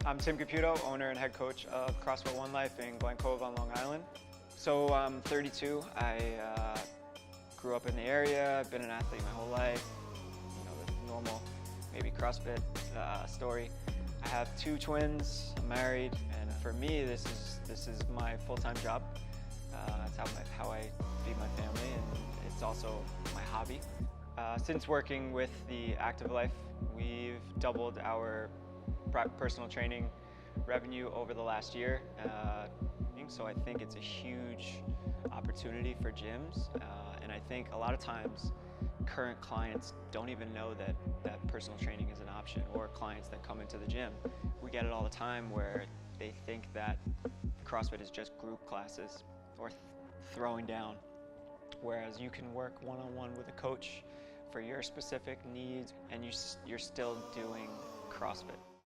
I'm Tim Caputo, owner and head coach of CrossFit One Life in Glen Cove on Long Island. So I'm 32. I grew up in the area. I've been an athlete my whole life. You know, the normal, maybe CrossFit story. I have 2 twins. I'm married, and for me, this is my full-time job. It's how I feed my family, and it's also my hobby. Since working with the Active Life, we've doubled our personal training revenue over the last year. So I think it's a huge opportunity for gyms, and I think a lot of times current clients don't even know that personal training is an option, or clients that come into the gym. We get it all the time where they think that CrossFit is just group classes or throwing down, whereas you can work one-on-one with a coach for your specific needs, and you're still doing CrossFit.